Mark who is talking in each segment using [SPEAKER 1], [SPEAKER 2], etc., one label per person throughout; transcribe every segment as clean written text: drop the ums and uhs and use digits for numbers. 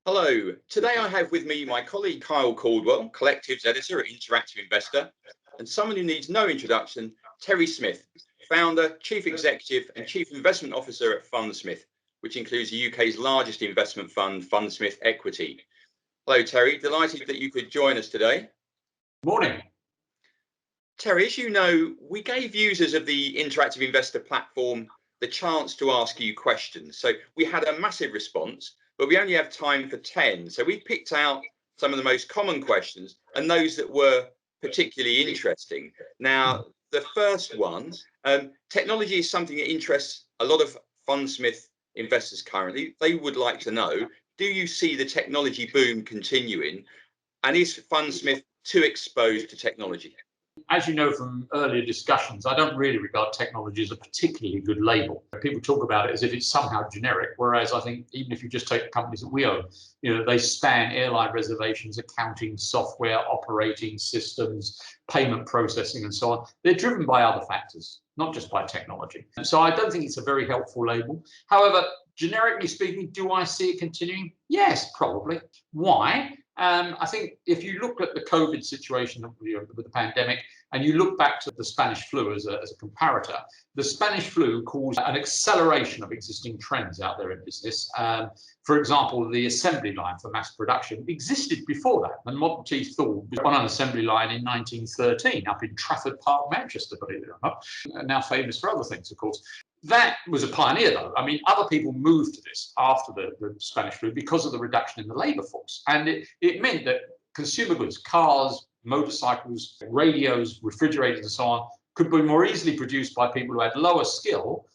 [SPEAKER 1] Hello. Today I have with me my colleague Kyle Caldwell, Collectives Editor at Interactive Investor, and someone who needs no introduction, Terry Smith, Founder, Chief Executive and Chief Investment Officer at Fundsmith, which includes the UK's largest investment fund, Fundsmith Equity. Hello, Terry. Delighted that you could join us today.
[SPEAKER 2] Morning.
[SPEAKER 1] Terry, as you know, we gave users of the Interactive Investor platform the chance to ask you questions. So we had a massive response, but we only have time for 10. So we picked out some of the most common questions and those that were particularly interesting. Now, the first one, technology is something that interests a lot of Fundsmith investors currently. They would like to know, do you see the technology boom continuing? And is Fundsmith too exposed to technology?
[SPEAKER 2] As you know from earlier discussions, I don't really regard technology as a particularly good label. People talk about it as if it's somehow generic, whereas I think even if you just take the companies that we own, they span airline reservations, accounting, software, operating systems, payment processing, and so on. They're driven by other factors, not just by technology. So I don't think it's a very helpful label. However, generically speaking, do I see it continuing? Yes, probably. Why? I think if you look at the COVID situation with the pandemic and you look back to the Spanish flu as a comparator, the Spanish flu caused an acceleration of existing trends out there in business. For example, the assembly line for mass production existed before that. And Model T thawed on an assembly line in 1913 up in Trafford Park, Manchester, believe it or not. Now famous for other things, of course. That was a pioneer, though. I mean, other people moved to this after the Spanish flu because of the reduction in the labour force. And it meant that consumer goods, cars, motorcycles, radios, refrigerators, and so on, could be more easily produced by people who had lower skill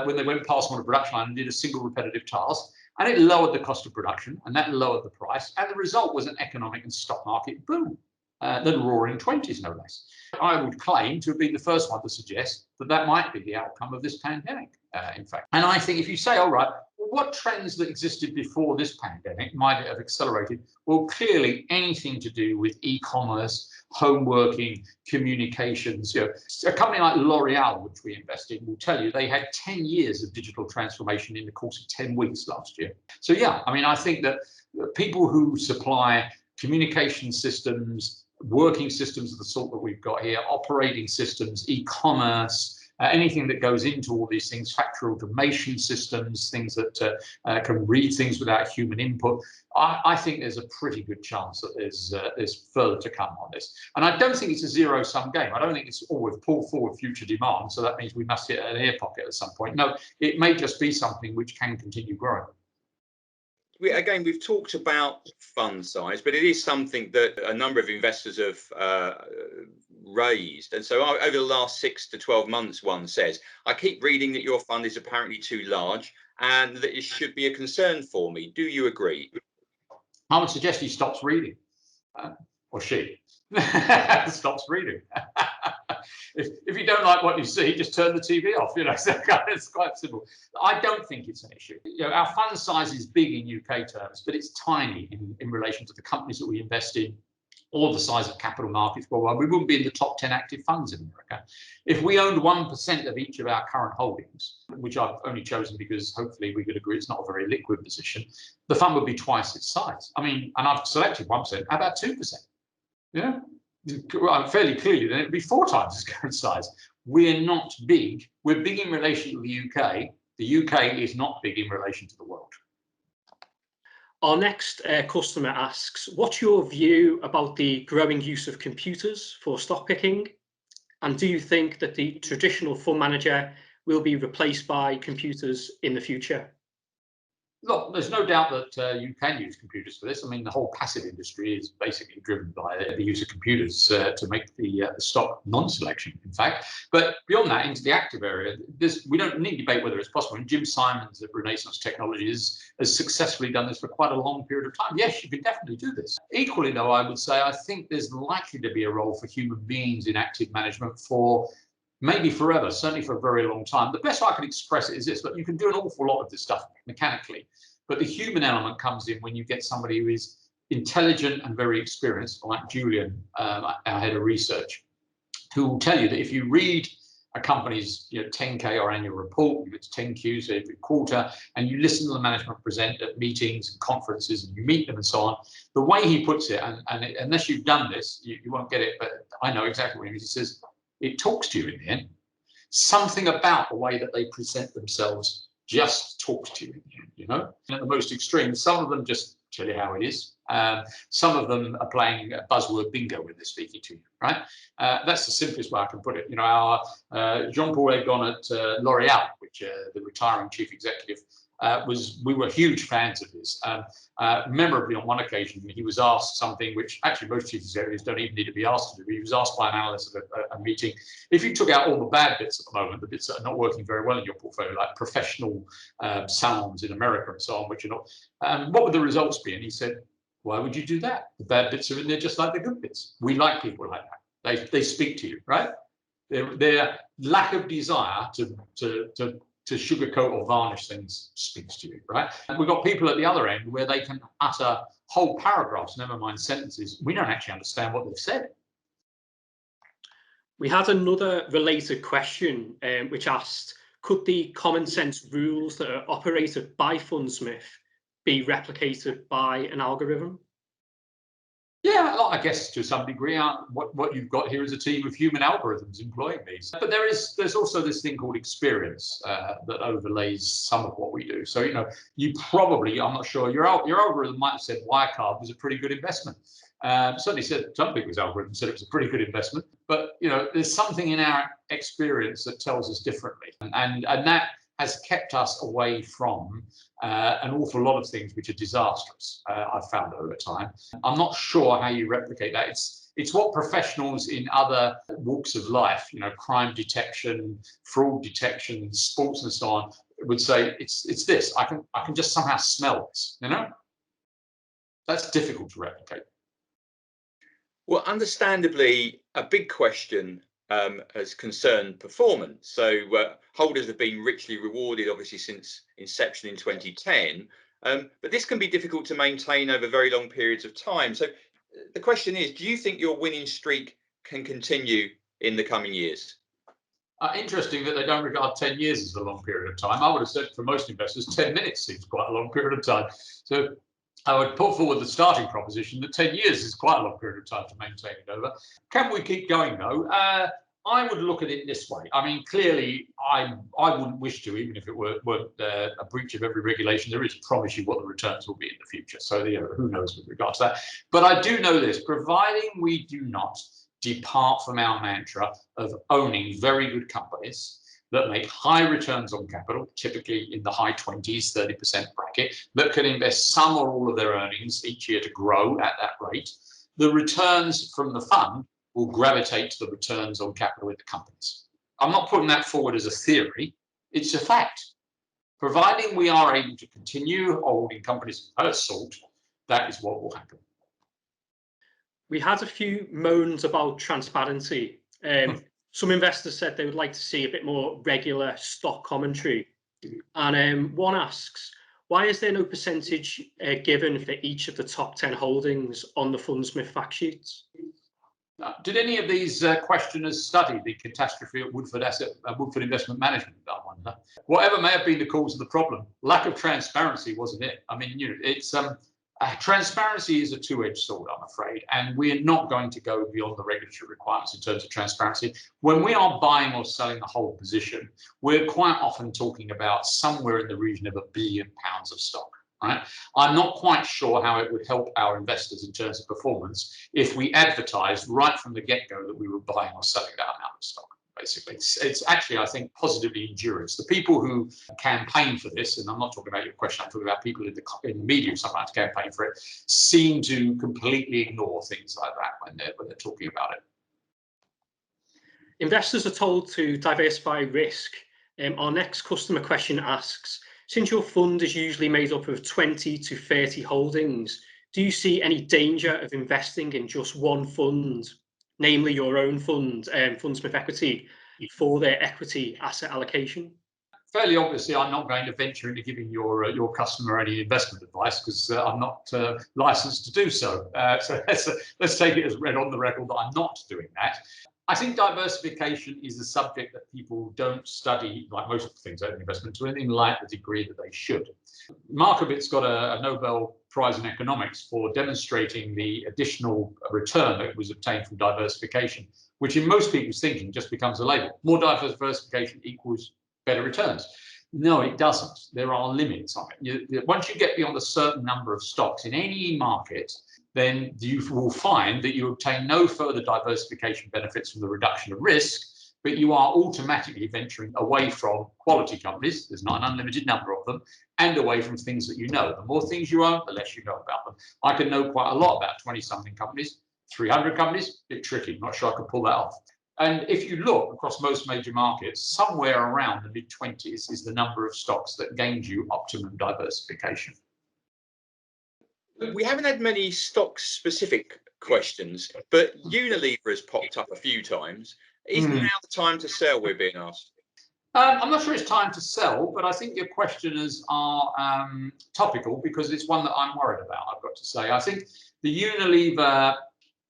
[SPEAKER 2] when they went past on a production line and did a single repetitive task. And it lowered the cost of production, and that lowered the price. And the result was an economic and stock market boom. The roaring 20s, no less. I would claim to have been the first one to suggest that that might be the outcome of this pandemic, in fact. And I think if you say, all right, well, what trends that existed before this pandemic might have accelerated? Well, clearly anything to do with e-commerce, home working, communications. A company like L'Oreal, which we invest in, will tell you they had 10 years of digital transformation in the course of 10 weeks last year. So yeah, I mean, I think that people who supply communication systems, working systems of the sort that we've got here, operating systems, e-commerce, anything that goes into all these things, factory automation systems, things that can read things without human input. I think there's a pretty good chance that there's further to come on this. And I don't think it's a zero-sum game. I don't think it's always pull forward future demand, so that means we must hit an air pocket at some point. No, it may just be something which can continue growing.
[SPEAKER 1] Again, we've talked about fund size, but it is something that a number of investors have raised. And so over the last 6 to 12 months, one says, I keep reading that your fund is apparently too large and that it should be a concern for me. Do you agree?
[SPEAKER 2] I would suggest he stops reading, or she stops reading. If you don't like what you see, just turn the TV off. It's quite simple. I don't think it's an issue. Our fund size is big in UK terms, but it's tiny in relation to the companies that we invest in, or the size of capital markets worldwide. We wouldn't be in the top 10 active funds in America. If we owned 1% of each of our current holdings, which I've only chosen because hopefully we could agree it's not a very liquid position, the fund would be twice its size. I mean, and I've selected 1%, how about 2%? Yeah. Fairly clearly, then it'd be 4 times its current size. We're not big. We're big in relation to the UK. The UK is not big in relation to the world.
[SPEAKER 3] Our next customer asks, what's your view about the growing use of computers for stock picking? And do you think that the traditional fund manager will be replaced by computers in the future?
[SPEAKER 2] Look, there's no doubt that you can use computers for this. I mean, the whole passive industry is basically driven by the use of computers to make the stock non-selection, in fact. But beyond that, into the active area, we don't need to debate whether it's possible. And Jim Simons at Renaissance Technologies has successfully done this for quite a long period of time. Yes, you can definitely do this. Equally, though, I would say I think there's likely to be a role for human beings in active management for maybe forever, certainly for a very long time. The best I can express it is this: that you can do an awful lot of this stuff mechanically, but the human element comes in when you get somebody who is intelligent and very experienced, like Julian, our head of research, who will tell you that if you read a company's 10K or annual report, you get 10 Qs every quarter, and you listen to the management present at meetings and conferences, and you meet them and so on. The way he puts it, and unless you've done this, you won't get it, but I know exactly what he means. He says, it talks to you in the end. Something about the way that they present themselves just talks to you in the end, you know? And at the most extreme, some of them just tell you how it is. Some of them are playing buzzword bingo when they're speaking to you, right? That's the simplest way I can put it. You know, our Jean-Paul Egon at L'Oreal, which the retiring chief executive, we were huge fans of his. Memorably, on one occasion, he was asked something which actually most chief executives don't even need to be asked to do. He was asked by an analyst at a meeting, if you took out all the bad bits at the moment, the bits that are not working very well in your portfolio, like professional salons in America and so on, which are not, what would the results be? And he said, why would you do that? The bad bits are in there just like the good bits. We like people like that. They speak to you, right? Their lack of desire to sugarcoat or varnish things speaks to you, right? And we've got people at the other end where they can utter whole paragraphs, never mind sentences. We don't actually understand what they've said.
[SPEAKER 3] We had another related question, which asked, could the common sense rules that are operated by Fundsmith be replicated by an algorithm?
[SPEAKER 2] Yeah, I guess to some degree, what you've got here is a team of human algorithms employing these. But there's also this thing called experience that overlays some of what we do. So, you know, you probably, I'm not sure, your algorithm might have said Wirecard was a pretty good investment. Certainly said, some people's algorithm said it was a pretty good investment. But, you know, there's something in our experience that tells us differently. And that has kept us away from an awful lot of things which are disastrous, I've found over time. I'm not sure how you replicate that. It's what professionals in other walks of life, you know, crime detection, fraud detection, sports and so on, would say, it's this. I can just somehow smell this, you know? That's difficult to replicate.
[SPEAKER 1] Well, understandably, a big question has concerned performance. So holders have been richly rewarded, obviously, since inception in 2010. But this can be difficult to maintain over very long periods of time. So the question is, do you think your winning streak can continue in the coming years?
[SPEAKER 2] Interesting that they don't regard 10 years as a long period of time. I would have said for most investors, 10 minutes seems quite a long period of time. So I would put forward the starting proposition that 10 years is quite a long period of time to maintain it over. Can we keep going though? I would look at it this way. I mean, clearly, I wouldn't wish to, even if it weren't a breach of every regulation. There is, promise you, what the returns will be in the future. So, you know, who knows with regard to that. But I do know this, providing we do not depart from our mantra of owning very good companies that make high returns on capital, typically in the high 20s, 30% bracket, that can invest some or all of their earnings each year to grow at that rate, the returns from the fund will gravitate to the returns on capital in the companies. I'm not putting that forward as a theory, it's a fact. Providing we are able to continue holding companies of her sort, that is what will happen.
[SPEAKER 3] We had a few moans about transparency. Some investors said they would like to see a bit more regular stock commentary. And one asks, why is there no percentage given for each of the top 10 holdings on the Fundsmith fact sheets?
[SPEAKER 2] Did any of these questioners study the catastrophe at Woodford Investment Management? I wonder. Whatever may have been the cause of the problem, lack of transparency wasn't it. I mean, you know, it's transparency is a two-edged sword, I'm afraid, and we're not going to go beyond the regulatory requirements in terms of transparency. When we are buying or selling the whole position, we're quite often talking about somewhere in the region of £1 billion of stock. Right? I'm not quite sure how it would help our investors in terms of performance if we advertised right from the get-go that we were buying or selling that amount of stock. Basically, it's actually, I think, positively injurious. The people who campaign for this, and I'm not talking about your question, I'm talking about people in the media who sometimes campaign for it, seem to completely ignore things like that when they're talking about it.
[SPEAKER 3] Investors are told to diversify risk. Our next customer question asks, since your fund is usually made up of 20 to 30 holdings, do you see any danger of investing in just one fund, namely your own fund, Fundsmith Equity, for their equity asset allocation?
[SPEAKER 2] Fairly obviously, I'm not going to venture into giving your customer any investment advice because I'm not licensed to do so. So let's take it as read on the record that I'm not doing that. I think diversification is a subject that people don't study, like most things in investment, to anything like the degree that they should. Markowitz got a Nobel Prize in economics for demonstrating the additional return that was obtained from diversification, which in most people's thinking just becomes a label. More diversification equals better returns. No, it doesn't. There are limits on it. Once you get beyond a certain number of stocks in any market, then you will find that you obtain no further diversification benefits from the reduction of risk, but you are automatically venturing away from quality companies. There's not an unlimited number of them, and away from things that you know. The more things you own, the less you know about them. I can know quite a lot about 20-something companies. 300 companies, a bit tricky. Not sure I could pull that off. And if you look across most major markets, somewhere around the mid-20s is the number of stocks that gained you optimum diversification.
[SPEAKER 1] We haven't had many stock-specific questions, but Unilever has popped up a few times. Is now the time to sell, we're being asked?
[SPEAKER 2] I'm not sure it's time to sell, but I think your questioners are topical because it's one that I'm worried about, I've got to say. I think the Unilever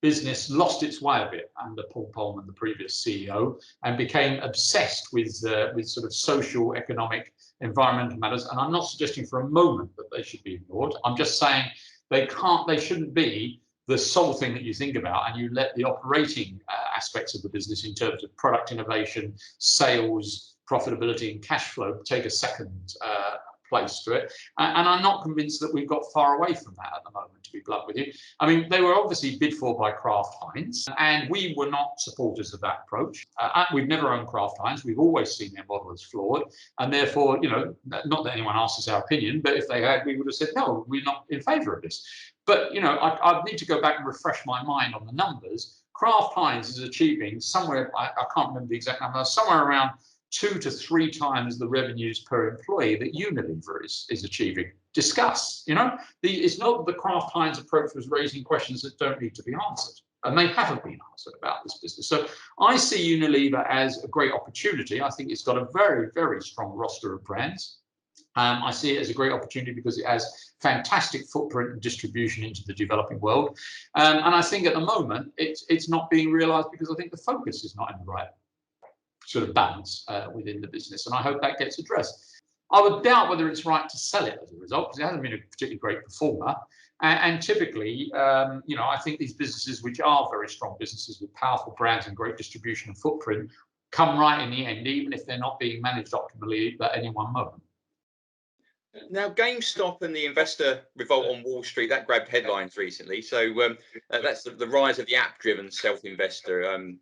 [SPEAKER 2] business lost its way a bit under Paul Polman, the previous CEO, and became obsessed with sort of social, economic, environmental matters. And I'm not suggesting for a moment that they should be ignored. I'm just saying they shouldn't be the sole thing that you think about, and you let the operating aspects of the business in terms of product innovation, sales, profitability, and cash flow take a second place to it. And I'm not convinced that we've got far away from that at the moment, to be blunt with you. I mean, they were obviously bid for by Kraft Heinz, and we were not supporters of that approach. We've never owned Kraft Heinz. We've always seen their model as flawed, and therefore, you know, not that anyone asks us our opinion, but if they had, we would have said, no, we're not in favour of this. But, you know, I need to go back and refresh my mind on the numbers. Kraft Heinz is achieving somewhere, I can't remember the exact number, somewhere around 2 to 3 times the revenues per employee that Unilever is achieving. Discuss, you know, it's not the Kraft Heinz approach was raising questions that don't need to be answered, and they haven't been answered about this business. So I see Unilever as a great opportunity. I think it's got a very, very strong roster of brands. I see it as a great opportunity because it has fantastic footprint and distribution into the developing world. And I think at the moment it's not being realised because I think the focus is not in the right sort of balance within the business, and I hope that gets addressed. I would doubt whether it's right to sell it as a result because it hasn't been a particularly great performer. And typically, you know, I think these businesses, which are very strong businesses with powerful brands and great distribution and footprint, come right in the end, even if they're not being managed optimally at any one moment.
[SPEAKER 1] Now, GameStop and the investor revolt on Wall Street, that grabbed headlines recently. So that's the rise of the app-driven self-investor.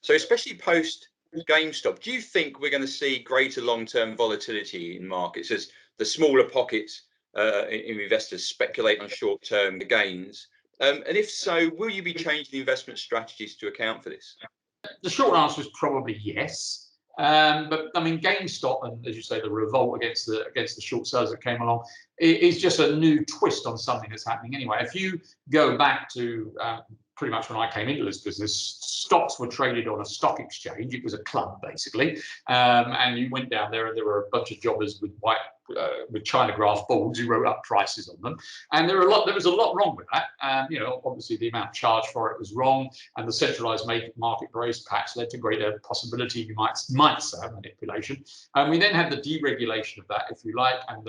[SPEAKER 1] So especially post GameStop, do you think we're going to see greater long-term volatility in markets as the smaller pockets in investors speculate on short-term gains? And if so, will you be changing investment strategies to account for this?
[SPEAKER 2] The short answer is probably yes. But I mean, GameStop and, as you say, the revolt against the short sellers that came along is just a new twist on something that's happening anyway. If you go back to pretty much when I came into this business, stocks were traded on a stock exchange. It was a club basically, and you went down there and there were a bunch of jobbers with China graph boards who wrote up prices on them, and there was a lot wrong with that. You know, obviously the amount charged for it was wrong, and the centralised market-based tax led to greater possibility, you might say, of manipulation. And we then had the deregulation of that, if you like, and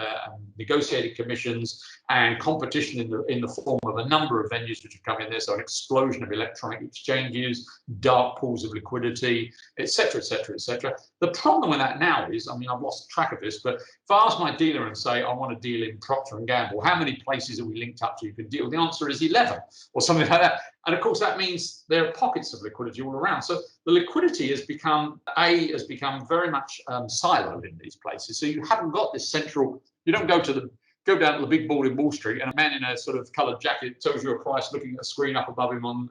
[SPEAKER 2] negotiated commissions and competition in the form of a number of venues which have come in there. So an explosion of electronic exchanges, dark pools of liquidity, etc., etc., etc. The problem with that now is, I mean, I've lost track of this, but if I ask my dealer and say, I want to deal in Procter & Gamble, how many places are we linked up to you can deal? The answer is 11 or something like that. And of course, that means there are pockets of liquidity all around. So the liquidity has become very much siloed in these places. So you haven't got this central, you don't go down to the big board in Wall Street and a man in a sort of coloured jacket tells you a price looking at a screen up above him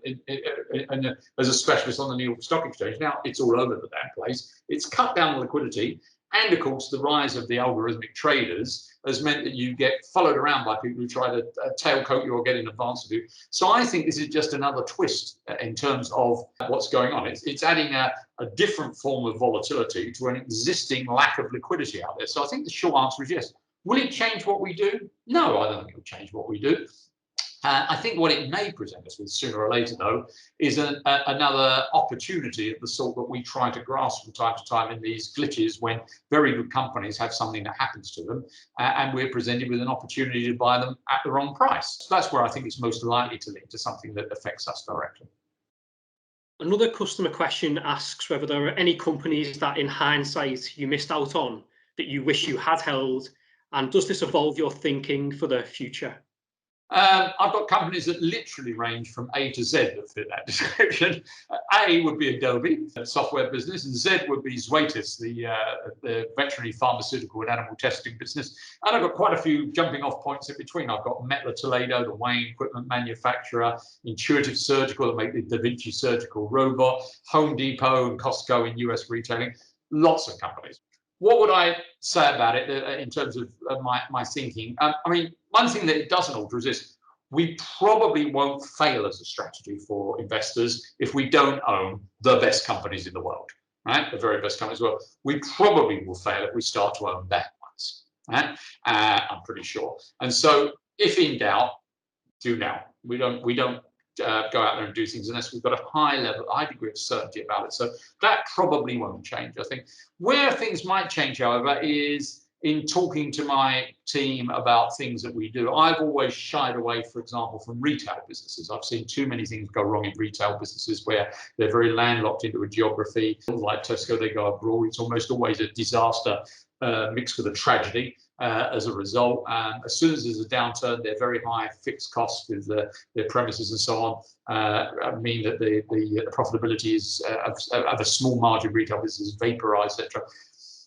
[SPEAKER 2] as a specialist on the New York Stock Exchange. Now it's all over the damn place. It's cut down the liquidity. And of course, the rise of the algorithmic traders has meant that you get followed around by people who try to tailcoat you or get in advance of you. So I think this is just another twist in terms of what's going on. It's adding a different form of volatility to an existing lack of liquidity out there. So I think the short answer is yes. Will it change what we do? No, I don't think it'll change what we do. I think what it may present us with sooner or later, though, is another opportunity of the sort that we try to grasp from time to time in these glitches when very good companies have something that happens to them and we're presented with an opportunity to buy them at the wrong price. So that's where I think it's most likely to lead to something that affects us directly.
[SPEAKER 3] Another customer question asks whether there are any companies that in hindsight you missed out on that you wish you had held, and does this evolve your thinking for the future?
[SPEAKER 2] I've got companies that literally range from A to Z that fit that description. A would be Adobe, a software business, and Z would be Zoetis, the veterinary pharmaceutical and animal testing business. And I've got quite a few jumping off points in between. I've got Mettler Toledo, the weighing equipment manufacturer, Intuitive Surgical, that make the Da Vinci surgical robot, Home Depot and Costco in US retailing, lots of companies. What would I say about it in terms of my thinking? I mean, one thing that it doesn't alter is this: we probably won't fail as a strategy for investors if we don't own the best companies in the world, right? The very best companies in the world. We probably will fail if we start to own bad ones, right? I'm pretty sure. And so, if in doubt, do now. We don't go out there and do things unless we've got a high degree of certainty about it. So that probably won't change. I think where things might change, however, is in talking to my team about things that we do. I've always shied away, for example, from retail businesses. I've seen too many things go wrong in retail businesses where they're very landlocked into a geography. Like Tesco, they go abroad. It's almost always a disaster mixed with a tragedy. As a result, as soon as there's a downturn, they're very high fixed costs with their premises and so on, mean that the profitability is of a small margin retail business is vaporized, etc.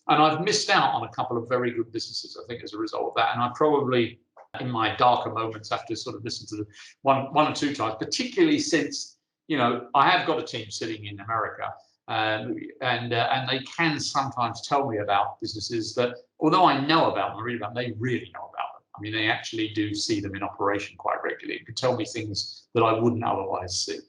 [SPEAKER 2] And I've missed out on a couple of very good businesses, I think, as a result of that. And I probably, in my darker moments, have to sort of listen to them one or two times, particularly since, you know, I have got a team sitting in America. And they can sometimes tell me about businesses that, although I know about them, I read about them, they really know about them. I mean, they actually do see them in operation quite regularly. It can tell me things that I wouldn't otherwise see.